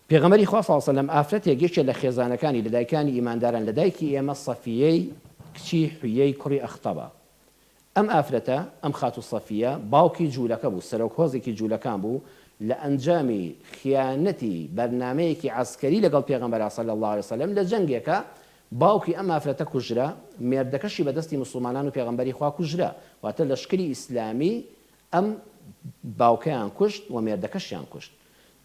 پێغەمبەری خوا صلی الله علیه و سلم ئافرەتێک لە خێزانەکانی لەدایکانی ئیمانداران لەدایکی ئێمە سەفیەی کچی حویەی کوڕی ئەختەبە. ئەم ئافرەتە ئەم خاتو سەفیە باوکی جوولەکە بوو، سەرۆکهۆزێکی جوولەکان بوو لە ئەنجامی خیانەتی بەرنامەیەکی عەسکەری لەگەڵ پێغەمبەر صلی الله علیه و سلم لە جەنگێکە باوکی ئەم ئافرەتە کوژرا، مێردەکەشی بەدەستی مسلمانان و پێغەمبەری خوا کوژرا، واتە لەشکری ئیسلامی ئەم باوکەیان کوشت و مێردەکەشیان کوشت.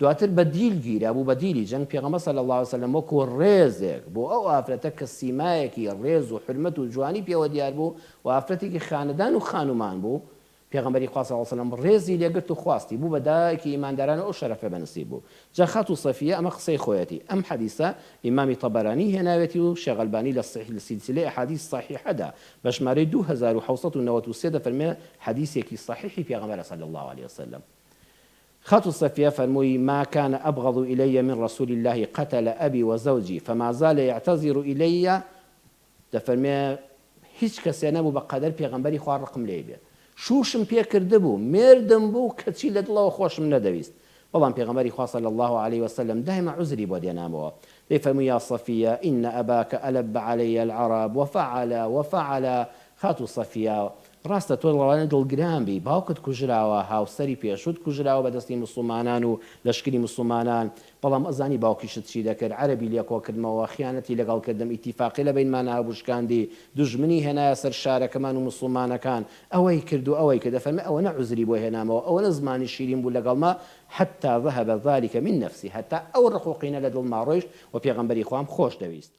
دواتر بە دیل گیرا بوو، بە دیلی جەنگ پێغەمبەر صلی الله علیه و سلم وەکو ڕێزێک بۆ ئەو ئافرەتە کە سیمایەکی ڕێز و حرمەت و جوانی پێوە دیار بوو و ئافرەتێکی خانەدان و خانومان بوو، پێغەمبەری خوا صلی الله علیه و سلم ڕێزی لێگرت و خواستی بوو بە دایکی ئیمانداران ئەو شەرەفە بەنسیب بوو. جا خاتو سەفیە ئەمە قسەی خۆیەتی. ئەم حەدیثە ئیمامی طەبەرانی هێناوێتی و شێخ ئەلبانی لە سیلسیلەی ئەحادیث صحیحەدا بە ژمارەی 2793 دەفەرمێ حەدیثێکی صحیحی پێغەمبەرە صلی الله علیه و سلم. خاتو الصفية فرموي ما كان أبغض إلي من رسول الله قتل أبي وزوجي فما زال يعتذر إلي دفرمي هیچ کەسێ نەبوو بە قەدەر پێغەمبەری خوا ڕقم لێ بێ، شوشم پێ کردبوو، مێردم بوو کەچی لە دڵەوە خۆشم نەدەویست، بەڵام پێغەمبەری خوا صلی الله عليه وسلم دائما عذری بۆ دێنامەوە. دەیفەرمووی یا صفیە إن أباك ألب علي العرب وفعل خاتو صفیە ڕاستە تۆ ڕەوانە دڵگران بی، باوکت کوژراوە، هاوسەری پێشوت کوژراوە بەدەستی مسلمانان و لەشکری مسلمانان، بەڵام ئەزانی باوکیشت چی دەکرد، عەرەبی لێکۆکردنەوە، خیانەتی لەگەڵکردم، ئیتیفاقی لە بینمانە هەبوشکاندی، دوژمنی هێنایە سەر شارەکەمان و مسلمانەکان، ئەوەی کرد و ئەوەی کە دەفەرمێ ئەوە نە عوزری بۆ هێنامەوە، ئەوە نە زمانی شیرین بوو لەگەڵما، حتى ذهب ذلك من نفسي، حتى ئەو ڕقوقینە لە دڵما ڕۆیشت و پێغەمبەری خوام خۆش دەویست.